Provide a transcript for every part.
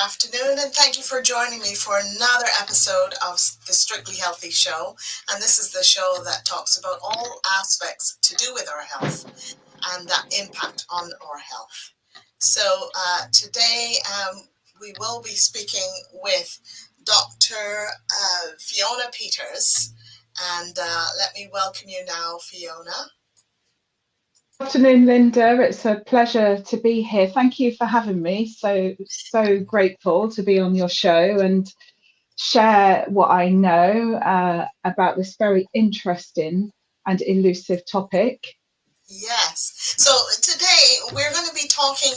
afternoon, and thank you for joining me for another episode of the Strictly Healthy Show. And this is the show that talks about all aspects to do with our health and that impact on our health. So today we will be speaking with Dr. Fiona Peters. And let me welcome you now, Fiona. Good afternoon, Linda. It's a pleasure to be here. Thank you for having me. So grateful to be on your show and share what I know about this very interesting and elusive topic. Yes. So today we're going to be talking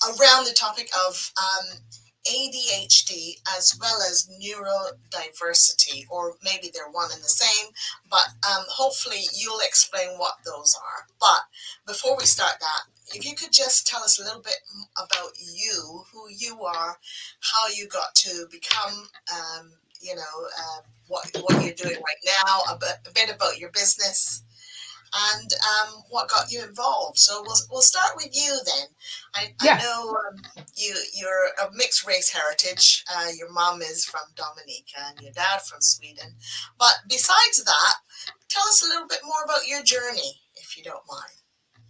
around the topic of ADHD as well as neurodiversity, or maybe they're one and the same, but hopefully you'll explain what those are. But before we start that, if you could just tell us a little bit about you, who you are, how you got to become, what you're doing right now, a bit about your business, and what got you involved. So we'll start with you then. I know you're of mixed race heritage. Your mom is from Dominica and your dad from Sweden. But besides that, tell us a little bit more about your journey, if you don't mind.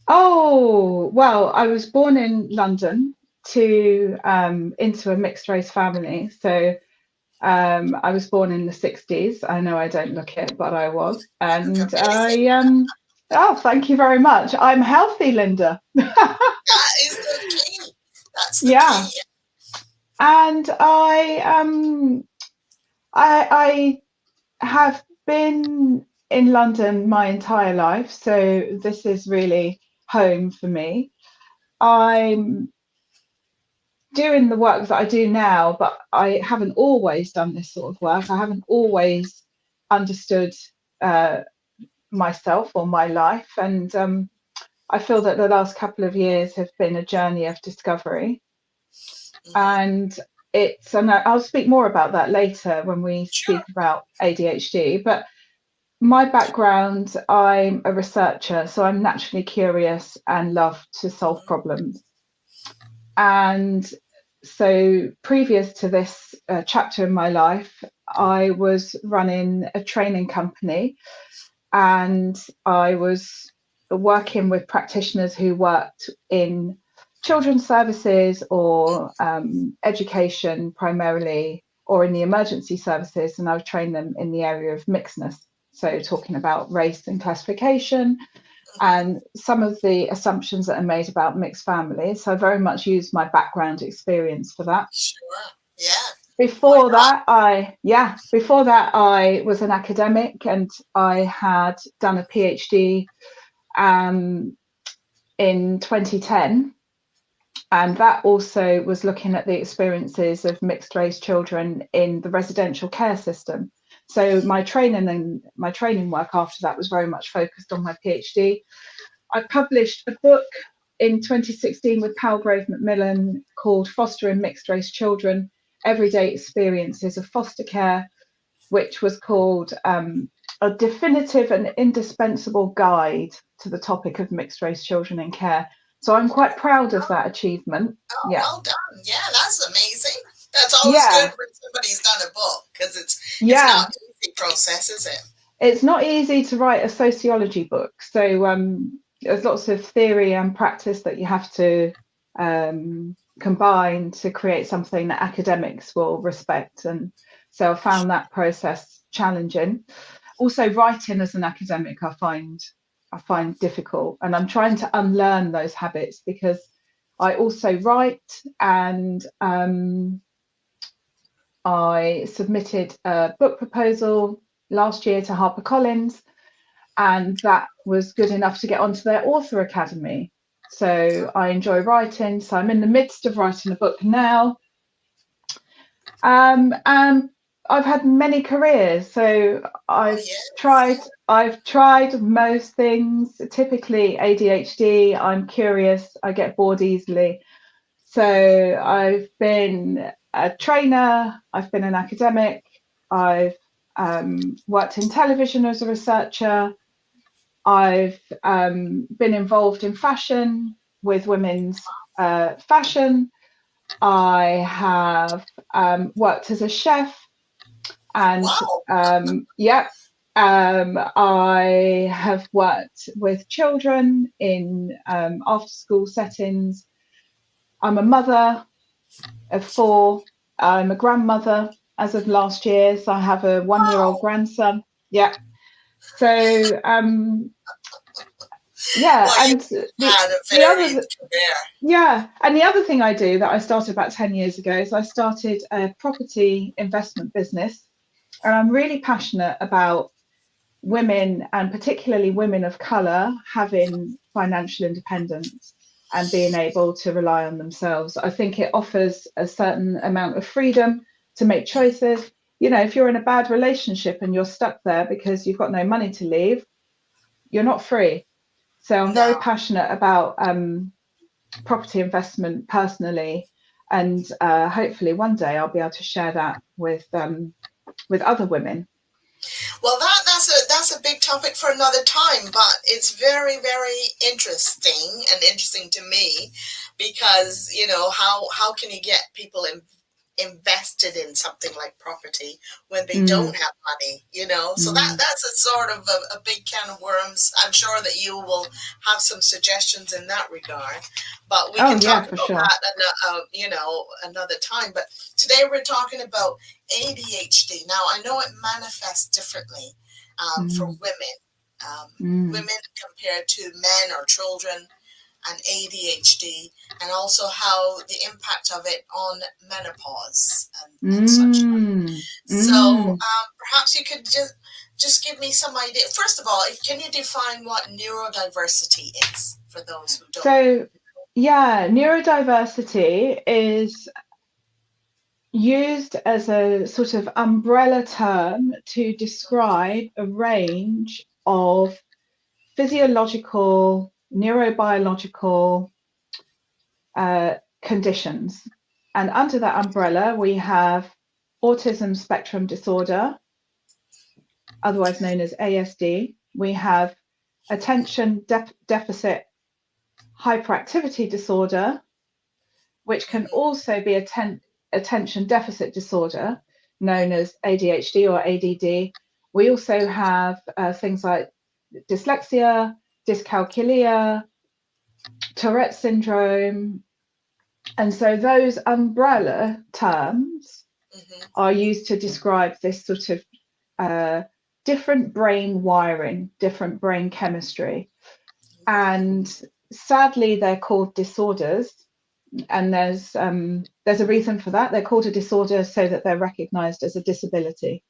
Oh, well, I was born in London into a mixed race family. So I was born in the 60s. I know I don't look it, but I was. And oh, thank you very much. I'm healthy, Linda. That is the key. That's the key. And I have been in London my entire life, so this is really home for me. I'm doing the work that I do now, but I haven't always done this sort of work. I haven't always understood myself or my life, and I feel that the last couple of years have been a journey of discovery. And I'll speak more about that later when we speak about ADHD, but my background, I'm a researcher, so I'm naturally curious and love to solve problems. And so previous to this chapter in my life, I was running a training company, and I was working with practitioners who worked in children's services or education primarily, or in the emergency services, and I would train them in the area of mixedness. So talking about race and classification and some of the assumptions that are made about mixed families. So I very much use my background experience for that. Sure. Yeah. Before that, I was an academic, and I had done a PhD in 2010. And that also was looking at the experiences of mixed race children in the residential care system. So my training work after that was very much focused on my PhD. I published a book in 2016 with Palgrave Macmillan called Fostering Mixed Race Children, Everyday Experiences of Foster Care, which was called a definitive and indispensable guide to the topic of mixed race children in care. So I'm quite proud of that achievement. Oh, yeah. Well done. Yeah, that's amazing. That's always good when somebody's done a book, because it's not an easy process, is it? It's not easy to write a sociology book. So there's lots of theory and practice that you have to combine to create something that academics will respect. And so I found that process challenging. Also, writing as an academic, I find difficult, and I'm trying to unlearn those habits, because I also write, and I submitted a book proposal last year to HarperCollins, and that was good enough to get onto their author academy. So I enjoy writing, so I'm in the midst of writing a book now. And I've had many careers, so I've tried most things. Typically ADHD, I'm curious, I get bored easily. So I've been a trainer, I've been an academic, I've worked in television as a researcher, I've been involved in fashion with women's fashion. I have worked as a chef, and Wow. I have worked with children in after school settings. I'm a mother of 4. I'm a grandmother as of last year, so I have a 1-year-old Wow. grandson. Yeah. So yeah, Well, you and had a the varied other career. yeah, and the other thing I do that I started about 10 years ago is I started a property investment business, and I'm really passionate about women, and particularly women of colour, having financial independence and being able to rely on themselves. I think it offers a certain amount of freedom to make choices. You know, if you're in a bad relationship and you're stuck there because you've got no money to leave, you're not free. So I'm No. very passionate about property investment personally, and hopefully one day I'll be able to share that with other women. Well, that's a big topic for another time, but it's very, very interesting to me because, you know, how can you get people invested in something like property when they Mm, don't have money, you know? So mm. that's a sort of a big can of worms. I'm sure that you will have some suggestions in that regard, but we Oh can yeah, talk for about sure. that you know, another time. But today we're talking about ADHD. Now I know it manifests differently for Mm, women. mm. Women compared to men or children, and ADHD, and also how the impact of it on menopause and such. Mm, So mm. perhaps you could just give me some idea. First of all, can you define what neurodiversity is for those who don't? So, yeah, neurodiversity is used as a sort of umbrella term to describe a range of physiological, neurobiological uh, conditions. And under that umbrella, we have autism spectrum disorder, otherwise known as ASD. We have attention deficit hyperactivity disorder, which can also be attention deficit disorder, known as ADHD or ADD. We also have things like dyslexia, dyscalculia, Tourette syndrome. And so those umbrella terms Mm-hmm. are used to describe this sort of different brain wiring, different brain chemistry. And sadly, they're called disorders. And there's a reason for that. They're called a disorder so that they're recognized as a disability.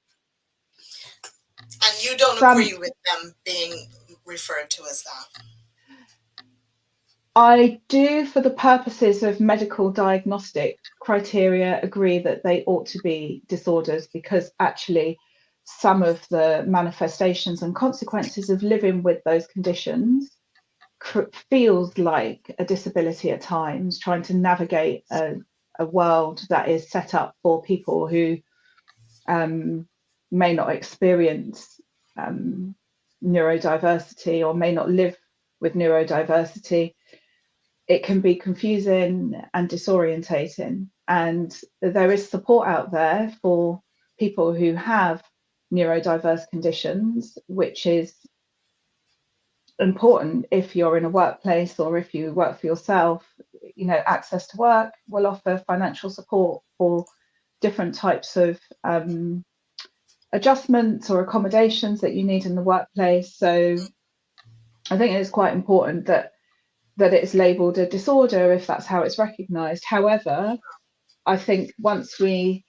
And you don't Some agree with them being referred to as that? I do, for the purposes of medical diagnostic criteria, agree that they ought to be disorders, because actually some of the manifestations and consequences of living with those conditions feels like a disability at times, trying to navigate a world that is set up for people who may not experience neurodiversity or may not live with neurodiversity. It can be confusing and disorientating. And there is support out there for people who have neurodiverse conditions, which is important if you're in a workplace or if you work for yourself. You know, Access to Work will offer financial support for different types of adjustments or accommodations that you need in the workplace. So I think it's quite important that it's labelled a disorder if that's how it's recognised. However, I think once we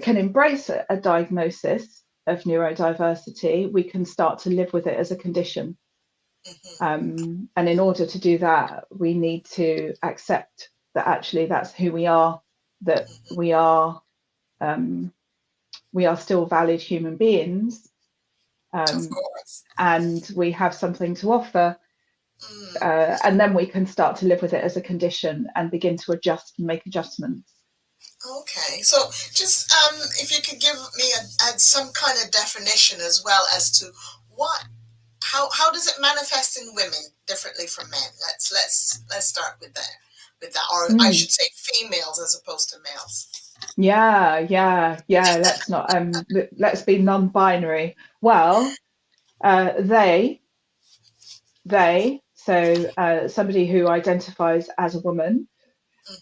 can embrace a diagnosis of neurodiversity, we can start to live with it as a condition. Mm-hmm. And in order to do that, we need to accept that actually that's who we are, that um, we are still valid human beings, Of um, course. and we have something to offer. Mm. And then we can start to live with it as a condition and begin to adjust and make adjustments. Okay, so just if you could give me some kind of definition as well as to what how does it manifest in women differently from men? Let's start with that. with that, or I Mm. should say females as opposed to males. Yeah. Let's be non-binary. Well, they, so somebody who identifies as a woman.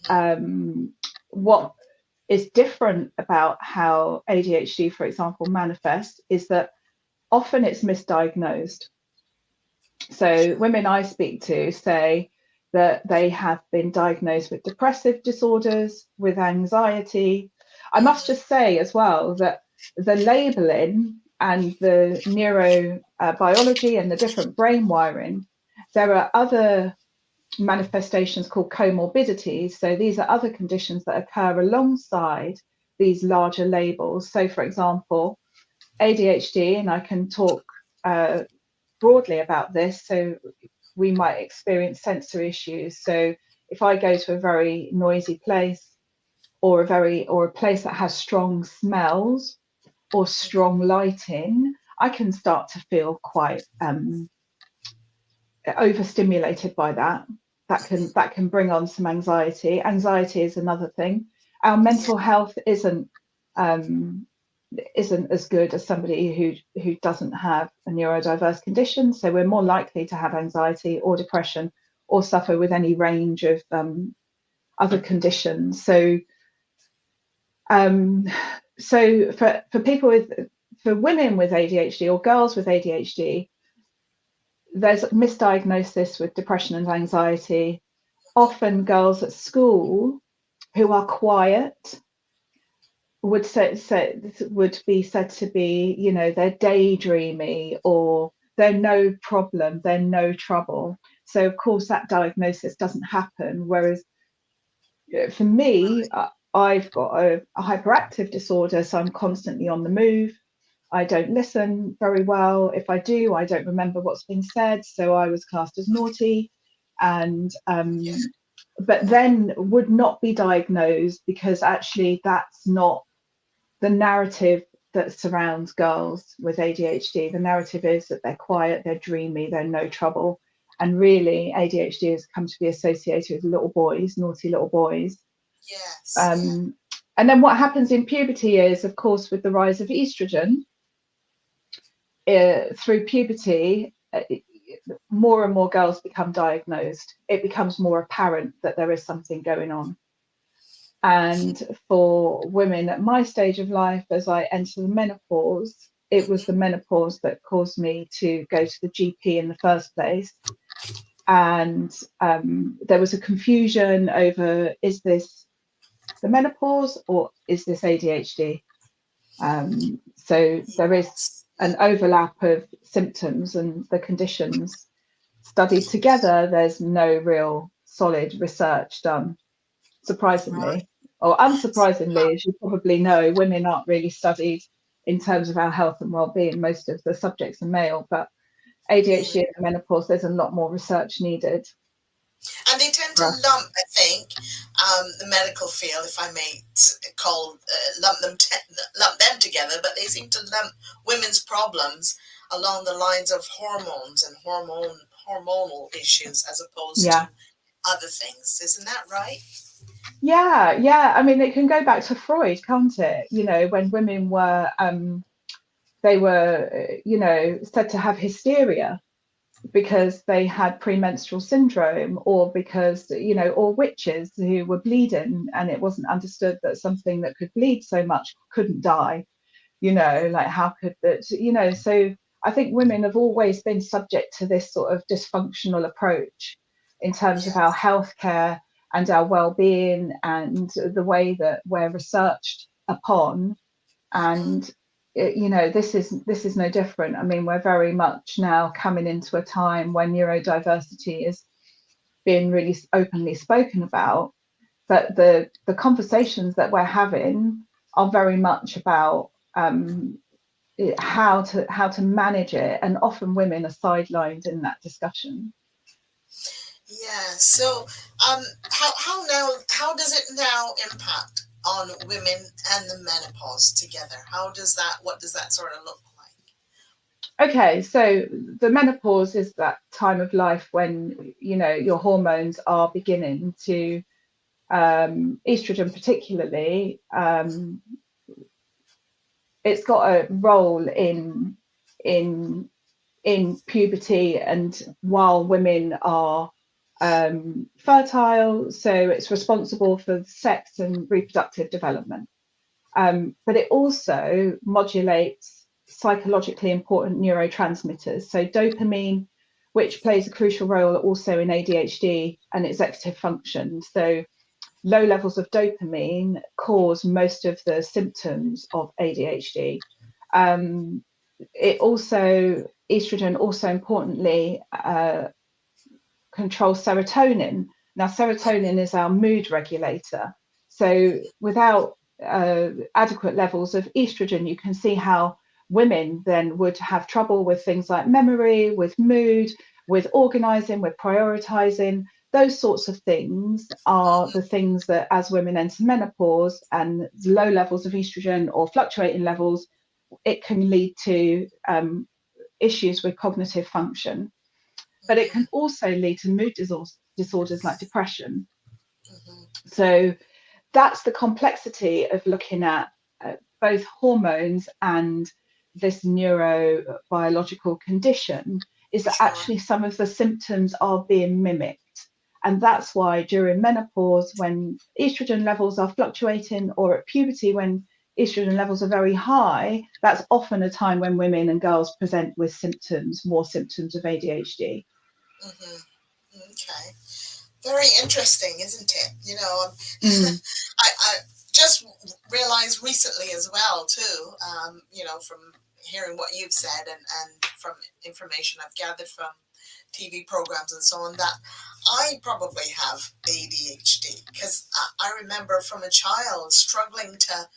Mm-hmm. What is different about how ADHD, for example, manifests is that often it's misdiagnosed. So women I speak to say that they have been diagnosed with depressive disorders, with anxiety. I must Mm-hmm. just say as well that the labeling and the neurobiology and the different brain wiring, there are other manifestations called comorbidities. So these are other conditions that occur alongside these larger labels. So, for example, ADHD, and I can talk broadly about this. So we might experience sensory issues. So if I go to a very noisy place or a place that has strong smells or strong lighting, I can start to feel quite overstimulated by that. That can bring on some anxiety. Anxiety is another thing. Our Yeah. mental health um, isn't as good as somebody who doesn't have a neurodiverse condition. So we're more likely to have anxiety or depression or suffer with any range of other conditions. Um, so for women with ADHD or girls with ADHD, there's misdiagnosis with depression and anxiety. Often girls at school who are quiet would be said to be, they're daydreamy or they're no problem, they're no trouble. So of course that diagnosis doesn't happen. Whereas for me, I've got a hyperactive disorder, so I'm constantly on the move. I don't listen very well. If I do, I don't remember what's been said. So I was classed as naughty, and Yeah. but then would not be diagnosed because actually that's not the narrative that surrounds girls with ADHD. The narrative is that they're quiet, they're dreamy, they're no trouble. And really, ADHD has come to be associated with little boys, naughty little boys. Yes. Yeah. Um, and then what happens in puberty is, of course, with the rise of estrogen, through puberty, more and more girls become diagnosed. It becomes more apparent that there is something going on. And for women at my stage of life, as I enter the menopause, it was the menopause that caused me to go to the GP in the first place. And there was a confusion over, is this the menopause or is this ADHD? So there is Yes. an overlap of symptoms and the conditions studied together. There's no real solid research done, Right. surprisingly. Or unsurprisingly, as you probably know, women aren't really studied in terms of our health and well-being. Most of the subjects are male, but Mm. ADHD and menopause, there's a lot more research needed And they tend to for us. lump, I think, the medical field, if I may call lump them together, but they seem to lump women's problems along the lines of hormones and hormonal issues as opposed to Yeah. other things. Isn't that right? Yeah. I mean, it can go back to Freud, can't it? When women they were, said to have hysteria because they had premenstrual syndrome or because, or witches who were bleeding and it wasn't understood that something that could bleed so much couldn't die, like how could that, so I think women have always been subject to this sort of dysfunctional approach in terms of our Yes. healthcare and our well-being and the way that we're researched upon. And this is no different. I mean, we're very much now coming into a time when neurodiversity is being really openly spoken about, but the conversations that we're having are very much about how to manage it, and often women are sidelined in that discussion. Yeah. So, how does it now impact on women and the menopause together? What does that sort of look like? Okay, so the menopause is that time of life when your hormones are beginning to estrogen particularly, it's got a role in puberty and while women are fertile, so it's responsible for sex and reproductive development. But it also modulates psychologically important neurotransmitters. So dopamine, which plays a crucial role also in ADHD and executive function. So low levels of dopamine cause most of the symptoms of ADHD. Estrogen also importantly controls serotonin. Now, serotonin is our mood regulator. So without adequate levels of estrogen, you can see how women then would have trouble with things like memory, with mood, with organizing, with prioritizing. Those sorts of things are the things that as women enter menopause and low levels of estrogen or fluctuating levels, it can lead to issues with cognitive function. But it can also lead to mood disorders like depression. So that's the complexity of looking at both hormones and this neurobiological condition, is that actually some of the symptoms are being mimicked. And that's why during menopause, when estrogen levels are fluctuating, or at puberty when estrogen levels are very high, that's often a time when women and girls present with more symptoms of ADHD. Okay. Very interesting, isn't it? I just realized recently as well, too, from hearing what you've said and from information I've gathered from TV programs and so on, that I probably have ADHD, because I remember from a child struggling to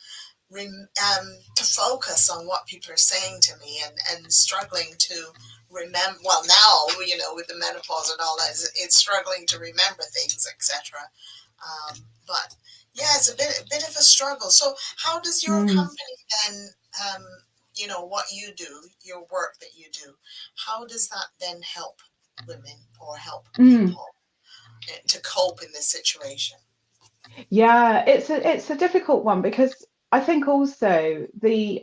focus on what people are saying to me and struggling to remember. Well, now, with the menopause and all that, it's struggling to remember things, etc. But yeah, it's a bit of a struggle. So how does your company then, what you do, your work that you do, how does that then help women or help people to cope in this situation? Yeah, it's a difficult one, because I think also the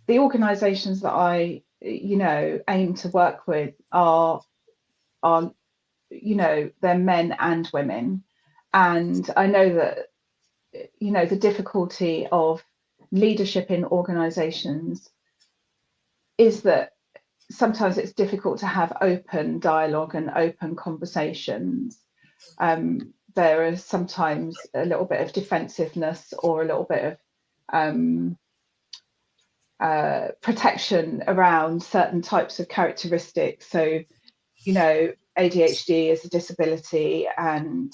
organisations that I aim to work with are they're men and women, and I know that the difficulty of leadership in organisations is that sometimes it's difficult to have open dialogue and open conversations. There is sometimes a little bit of defensiveness or a little bit of protection around certain types of characteristics. So, ADHD is a disability, and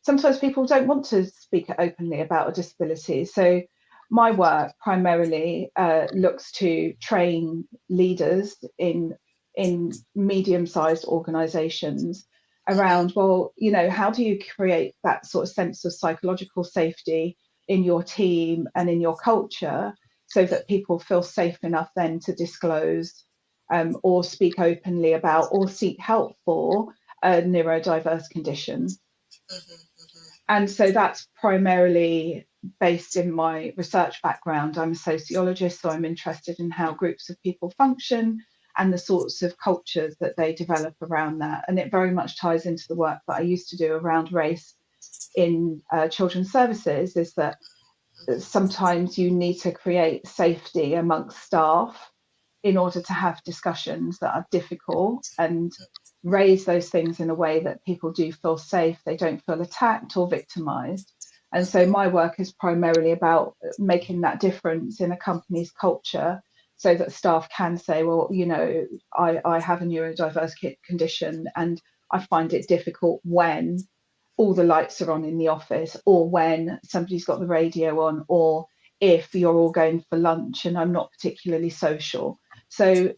sometimes people don't want to speak openly about a disability. So my work primarily looks to train leaders in medium-sized organizations around, well, how do you create that sort of sense of psychological safety in your team and in your culture, so that people feel safe enough then to disclose or speak openly about or seek help for a neurodiverse condition. And so that's primarily based in my research background. I'm a sociologist, so I'm interested in how groups of people function and the sorts of cultures that they develop around that. And it very much ties into the work that I used to do around race in children's services, is that sometimes you need to create safety amongst staff in order to have discussions that are difficult and raise those things in a way that people do feel safe, they don't feel attacked or victimized. And so my work is primarily about making that difference in a company's culture, so that staff can say, well, I have a neurodiverse condition, and I find it difficult when all the lights are on in the office, or when somebody's got the radio on, or if you're all going for lunch and I'm not particularly social. So,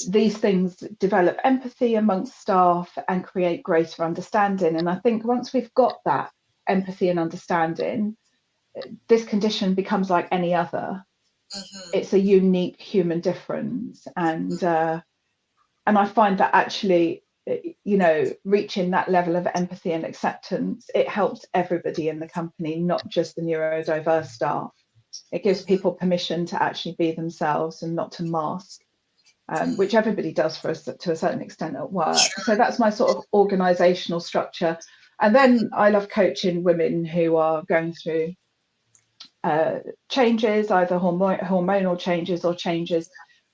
these things develop empathy amongst staff and create greater understanding. And I think once we've got that empathy and understanding, this condition becomes like any other. It's a unique human difference. And I find that actually reaching that level of empathy and acceptance, it helps everybody in the company, not just the neurodiverse staff. It gives people permission to actually be themselves and not to mask, which everybody does for us to a certain extent at work. Sure. So that's my sort of organizational structure. And then I love coaching women who are going through changes, either hormonal changes or changes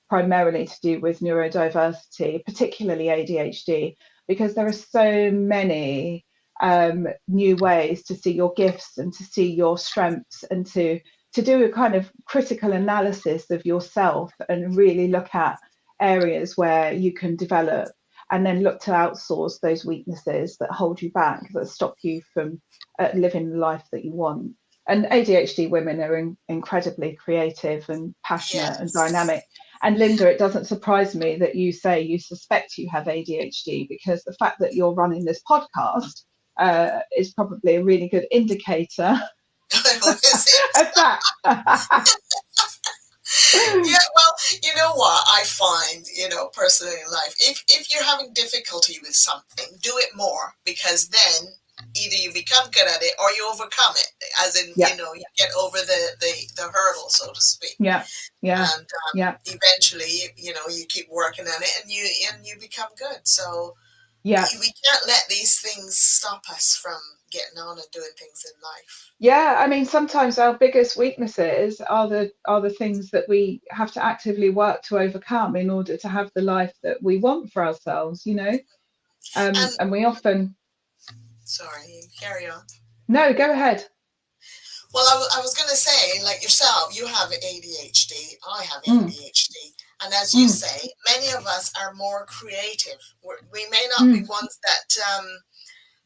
primarily to do with neurodiversity, particularly ADHD, because there are so many new ways to see your gifts and to see your strengths and to do a kind of critical analysis of yourself and really look at areas where you can develop, and then look to outsource those weaknesses that hold you back, that stop you from living the life that you want. And ADHD women are incredibly creative and passionate and dynamic. And Linda, it doesn't surprise me that you say you suspect you have ADHD, because the fact that you're running this podcast is probably a really good indicator of that. Yeah, well, you know what I find, personally in life, if you're having difficulty with something, do it more, because then either you become good at it or you overcome it, as in, you get over the hurdle, so to speak. And eventually, you keep working on it and you become good. So we can't let these things stop us from getting on and doing things in life. Yeah, I mean, sometimes our biggest weaknesses are the things that we have to actively work to overcome in order to have the life that we want for ourselves, and we often... Sorry, carry on. No, go ahead. Well, I was going to say, like yourself, you have ADHD, I have ADHD. And as you say, many of us are more creative. We may not be ones that,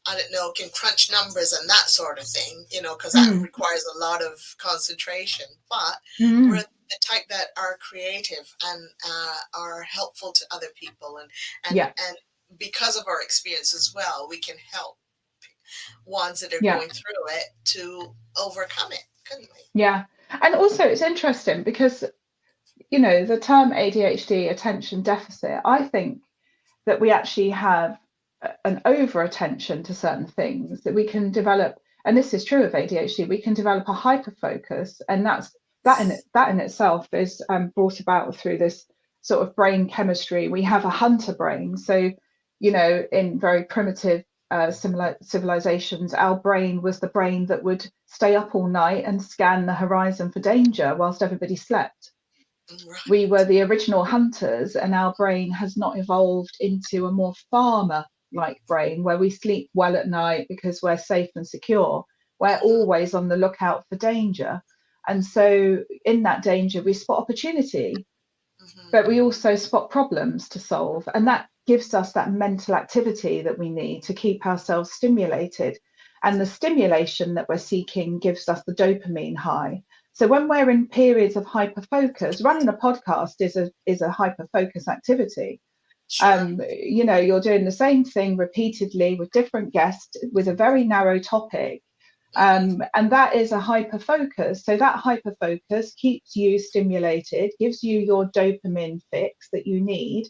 I don't know, can crunch numbers and that sort of thing, because that requires a lot of concentration. But we're the type that are creative and are helpful to other people. And because of our experience as well, we can help ones that are going through it to overcome it, couldn't we? Yeah. And also it's interesting because, the term ADHD, attention deficit, I think that we actually have an over attention to certain things, that we can develop, and this is true of ADHD, we can develop a hyper focus, and that in itself is brought about through this sort of brain chemistry. We have a hunter brain, so in very primitive civilizations, our brain was the brain that would stay up all night and scan the horizon for danger whilst everybody slept. Right. We were the original hunters, and our brain has not evolved into a more farmer-like brain where we sleep well at night because we're safe and secure. We're always on the lookout for danger. And so in that danger, we spot opportunity, but we also spot problems to solve. And that gives us that mental activity that we need to keep ourselves stimulated. And the stimulation that we're seeking gives us the dopamine high. So when we're in periods of hyperfocus, running a podcast is a hyperfocus activity. Sure. You're doing the same thing repeatedly with different guests with a very narrow topic. And that is a hyperfocus. So that hyperfocus keeps you stimulated, gives you your dopamine fix that you need,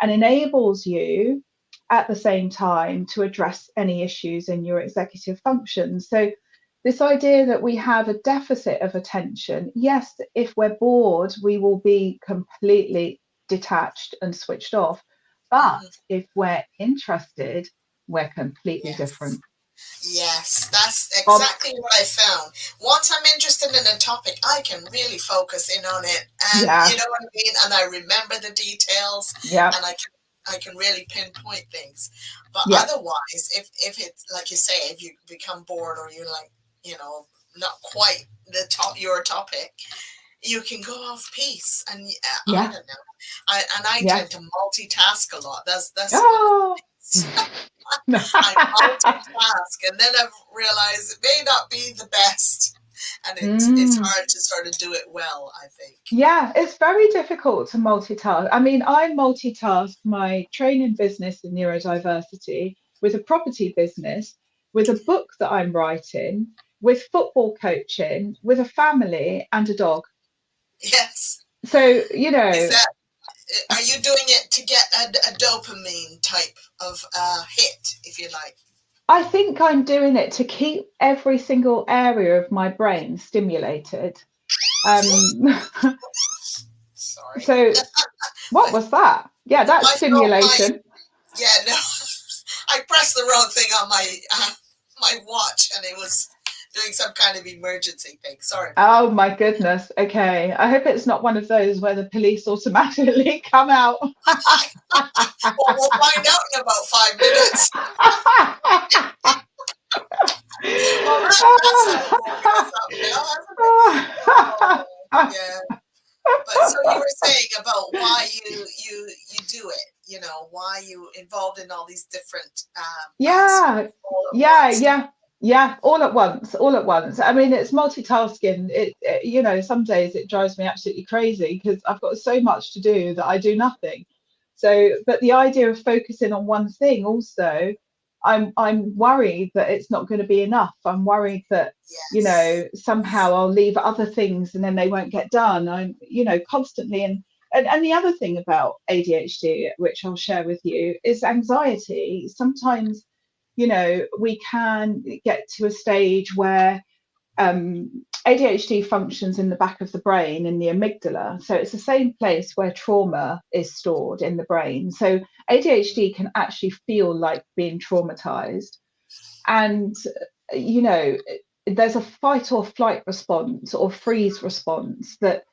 and enables you at the same time to address any issues in your executive function. So this idea that we have a deficit of attention, yes, if we're bored, we will be completely detached and switched off. But if we're interested, we're completely different. Yes, that's exactly what I found. Once I'm interested in a topic, I can really focus in on it, and you know what I mean. And I remember the details, and I can really pinpoint things. But otherwise, if it's like you say, if you become bored or you're like, not quite your topic, you can go off piece, and I don't know. I tend to multitask a lot. That's I multitask, and then I've realized it may not be the best, and it's hard to sort of do it well, I think. Yeah, it's very difficult to multitask. I mean, I multitask my training business in neurodiversity with a property business, with a book that I'm writing, with football coaching, with a family and a dog. Yes. So, Are you doing it to get a dopamine type of hit, if you like? I think I'm doing it to keep every single area of my brain stimulated. Sorry. So what My, was that? Yeah, that's my phone, stimulation. yeah, no, I pressed the wrong thing on my watch, and it was doing some kind of emergency thing. Sorry about that. Oh my goodness. Okay. I hope it's not one of those where the police automatically come out. Well, we'll find out in about 5 minutes. Well, that sort of woken us up now, hasn't it? Oh, yeah. But so you were saying about why you do it, why you involved in all these different Yeah, aspects all at yeah, once. yeah, yeah, all at once, all at once. I mean, it's multitasking. Some days it drives me absolutely crazy because I've got so much to do that I do nothing. So, but the idea of focusing on one thing also, I'm worried that it's not going to be enough. I'm worried that, Yes. somehow I'll leave other things and then they won't get done. I'm, constantly and the other thing about ADHD, which I'll share with you, is anxiety. Sometimes we can get to a stage where ADHD functions in the back of the brain, in the amygdala. So it's the same place where trauma is stored in the brain. So ADHD can actually feel like being traumatized. And, you know, there's a fight or flight response or freeze response that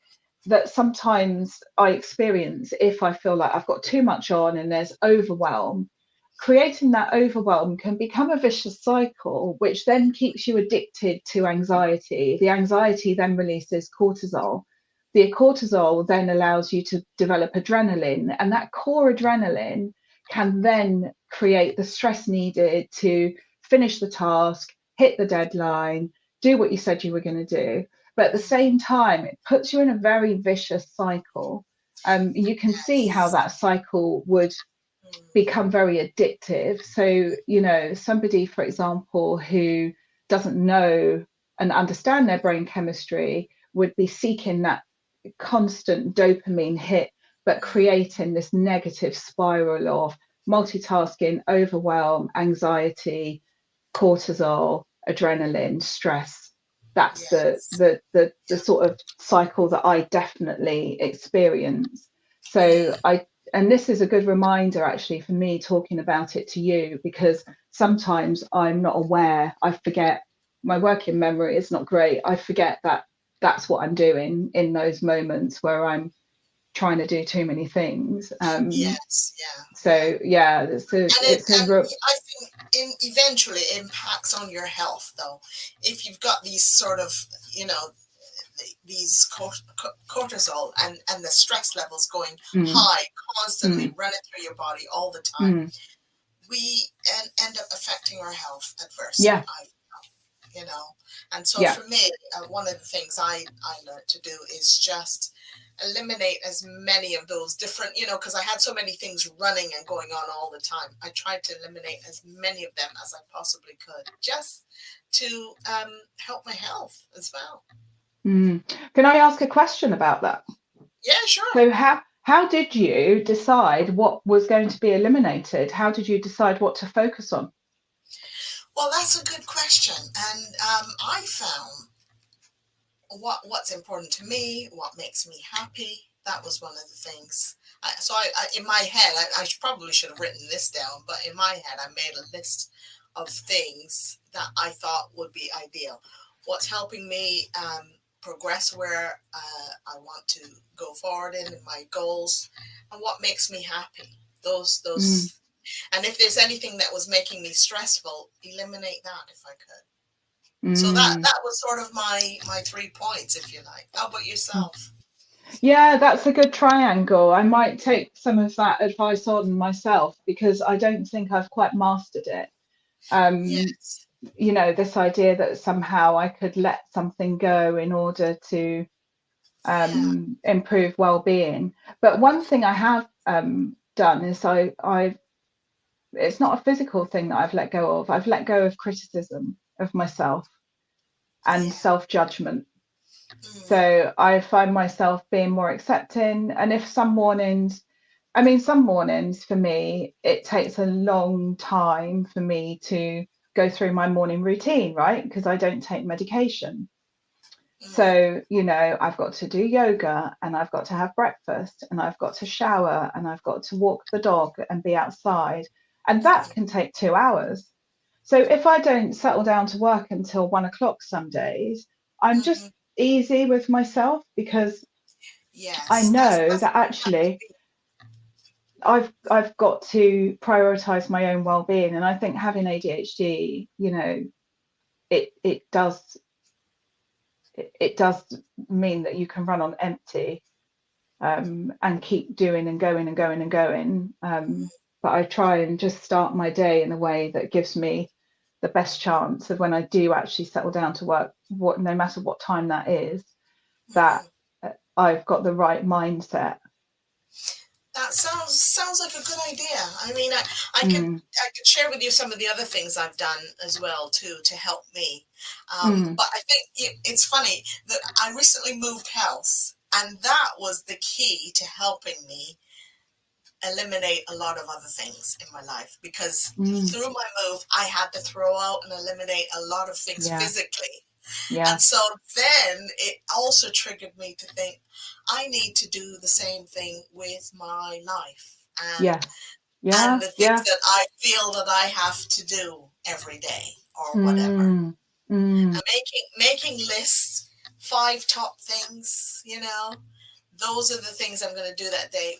sometimes I experience if I feel like I've got too much on and there's overwhelm. Creating that overwhelm can become a vicious cycle, which then keeps you addicted to anxiety. The anxiety then releases cortisol. The cortisol then allows you to develop adrenaline, and that core adrenaline can then create the stress needed to finish the task, hit the deadline, do what you said you were going to do. But at the same time, it puts you in a very vicious cycle. You can see how Yes. that cycle would become very addictive. So, somebody, for example, who doesn't know and understand their brain chemistry would be seeking that constant dopamine hit, but creating this negative spiral of multitasking, overwhelm, anxiety, cortisol, adrenaline, stress. That's the Yes. the the the sort of cycle that I definitely experience. So and this is a good reminder actually for me talking about it to you, because sometimes I'm not aware. I forget. My working memory is not great. I forget that that's what I'm doing in those moments where I'm trying to do too many things. Yes. Yeah. Yeah. So yeah, And it's a I think eventually it impacts on your health, though. If you've got these sort of, these cortisol and the stress levels going mm, high, constantly mm, running through your body all the time, mm, we end up affecting our health adversely. yeah, You know. And so yeah. for me, one of the things I learned to do is just eliminate as many of those different, because I had so many things running and going on all the time. I tried to eliminate as many of them as I possibly could, just to help my health as well. Mm. Can I ask a question about that? Yeah, sure. So how did you decide what was going to be eliminated? How did you decide what to focus on? Well, that's a good question, and I found what's important to me, what makes me happy. That was one of the things. In my head, I probably should have written this down, but in my head, I made a list of things that I thought would be ideal. What's helping me progress where I want to go forward in my goals, and what makes me happy. Mm, Those, and if there's anything that was making me stressful, eliminate that if I could. So that mm, that was sort of my 3 points, if you like. How about mm. yourself? Yeah, that's a good triangle. I might take some of that advice on myself because I don't think I've quite mastered it. Um, Yes. this idea that somehow I could let something go in order to Yeah. improve well-being. But one thing I have done is I it's not a physical thing that I've let go of. I've let go of criticism of myself and Yeah. self-judgment. Mm. So I find myself being more accepting. And if some mornings I mean, some mornings for me, it takes a long time for me to go through my morning routine, right? Because I don't take medication. Mm, So, I've got to do yoga and I've got to have breakfast and I've got to shower and I've got to walk the dog and be outside. And that mhm, can take 2 hours. So if I don't settle down to work until 1 o'clock some days, I'm just mhm. easy with myself because I Yes, know that's that what you have to actually be. I've got to prioritize my own well-being. And I think having ADHD, it does it does mean that you can run on empty, and keep doing and going and going and going. But I try and just start my day in a way that gives me the best chance of when I do actually settle down to work, no matter what time that is, that Mhm. I've got the right mindset. That sounds like a good idea. I mean, I could Mm, I could share with you some of the other things I've done as well too to help me. mm, But I think it's funny that I recently moved house, and that was the key to helping me eliminate a lot of other things in my life because mm, through my move, I had to throw out and eliminate a lot of things yeah, physically. yeah, And so then it also triggered me to think I need to do the same thing with my life yes, and yeah, the things yeah. that I feel that I have to do every day or whatever. Mm, mm, And making lists, five top things, those are the things I'm going to do that day.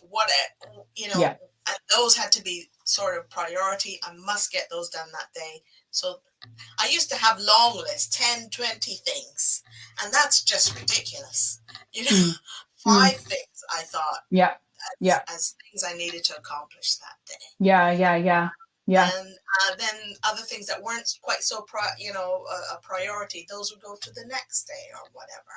yeah. And those had to be sort of priority. I must get those done that day. So I used to have long lists, 10, 20 things, and that's just ridiculous. You know, Mm, mm, five things I thought yeah, yeah, as things I needed to accomplish that day. yeah, yeah, yeah, yeah, And then other things that weren't quite so, a priority, those would go to the next day or whatever.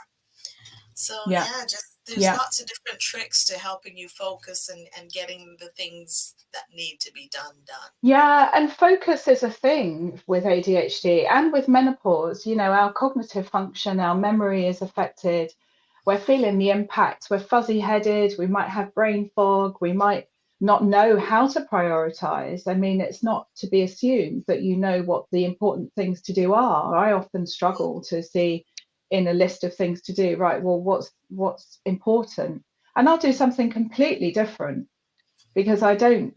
So yeah, yeah, just there's yeah. lots of different tricks to helping you focus and getting the things that need to be done. Yeah, and focus is a thing with ADHD and with menopause. Our cognitive function, our memory is affected. We're feeling the impact. We're fuzzy headed. We might have brain fog. We might not know how to prioritize. I mean, it's not to be assumed that you know what the important things to do are. I often struggle to see in a list of things to do, right, well, what's important? And I'll do something completely different because I don't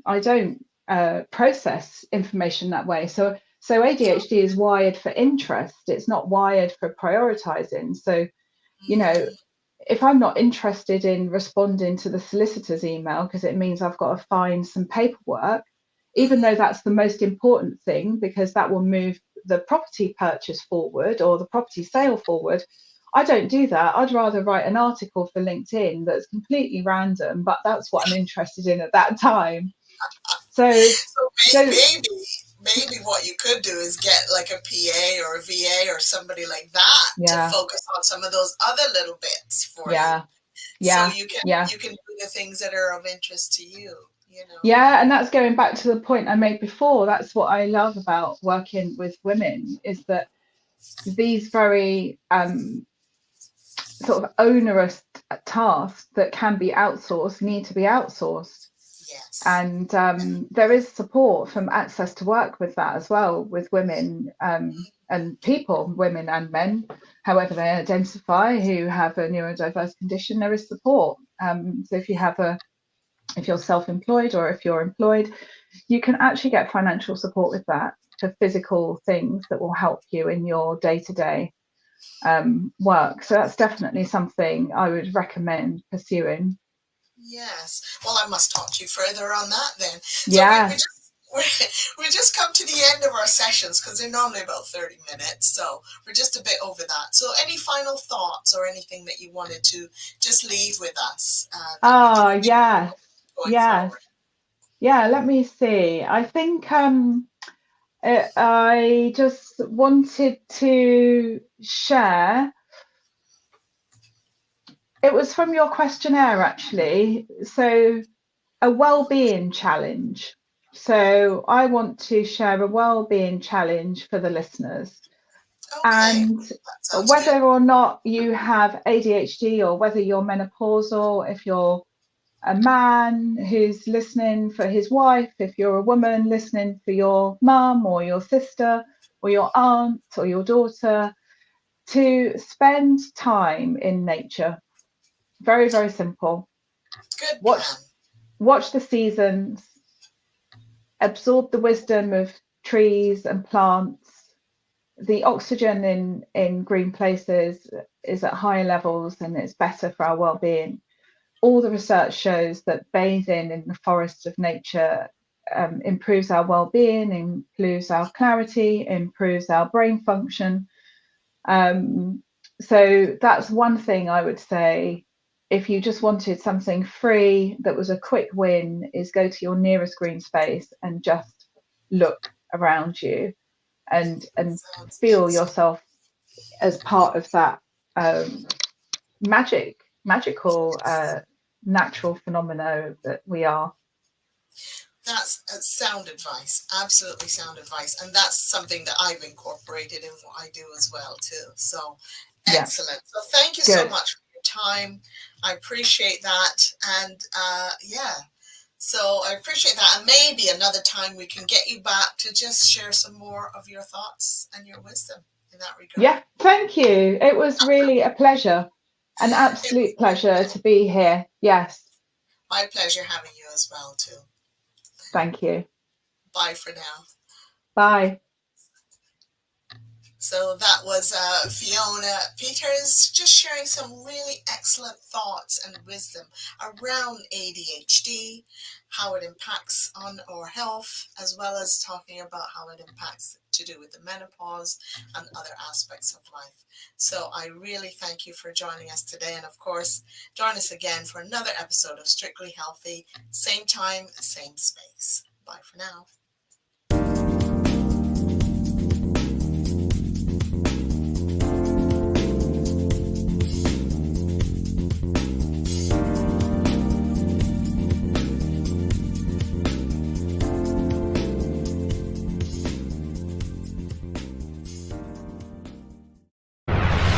process information that way. So ADHD is wired for interest. It's not wired for prioritizing. So you know, Mm-hmm. if I'm not interested in responding to the solicitor's email because it means I've got to find some paperwork, even though Mm-hmm. that's the most important thing because that will move the property purchase forward or the property sale forward, I don't do that. I'd rather write an article for LinkedIn that's completely random, but that's what I'm interested in at that time. So, So so maybe what you could do is get like a PA or a VA or somebody like that to yeah, focus on some of those other little bits for you, yeah, so yeah, yeah. you can do the things that are of interest to you. You know. Yeah, and that's going back to the point I made before. That's what I love about working with women is that these very sort of onerous tasks that can be outsourced need to be outsourced. Yes. And there is support from Access to Work with that as well, with women and people, women and men, however they identify, who have a neurodiverse condition. There is support. So if you're self-employed or if you're employed, you can actually get financial support with that for physical things that will help you in your day-to-day work. So that's definitely something I would recommend pursuing. Yes. Well, I must talk to you further on that then. So Yeah. we just come to the end of our sessions because they're normally about 30 minutes. So we're just a bit over that. So any final thoughts or anything that you wanted to just leave with us that we can Ah, think yes. about going Yes. forward? Yeah, let me see. I think I just wanted to share. It was from your questionnaire, actually. So, a well-being challenge. So, I want to share a well-being challenge for the listeners. Okay. And That sounds good. whether or not you have ADHD or whether you're menopausal, if you're a man who's listening for his wife, if you're a woman listening for your mum or your sister or your aunt or your daughter, to spend time in nature. Very, very simple. Good Watch plan. watch the seasons, absorb the wisdom of trees and plants. The oxygen in green places is at higher levels and it's better for our well-being. All the research shows that bathing in the forests of nature improves our well-being, improves our clarity, improves our brain function. So that's one thing I would say. If you just wanted something free that was a quick win, is go to your nearest green space and just look around you and Sounds feel excellent. yourself as part of that um, magical natural phenomena that we are. That's sound advice, absolutely sound advice, and that's something that I've incorporated in what I do as well too. So Yeah, excellent. So thank you so good. much for your time. I appreciate that, and yeah. So I appreciate that, and maybe another time we can get you back to just share some more of your thoughts and your wisdom in that regard. Yeah, thank you. It was really a pleasure, an It was absolute my pleasure pleasure. to be here. Yes, My pleasure having you as well too. thank you. Bye for now. Bye. So that was Fiona Peters just sharing some really excellent thoughts and wisdom around ADHD, how it impacts on our health, as well as talking about how it impacts to do with the menopause and other aspects of life. So I really thank you for joining us today. And of course, join us again for another episode of Strictly Healthy, same time, same space. Bye for now.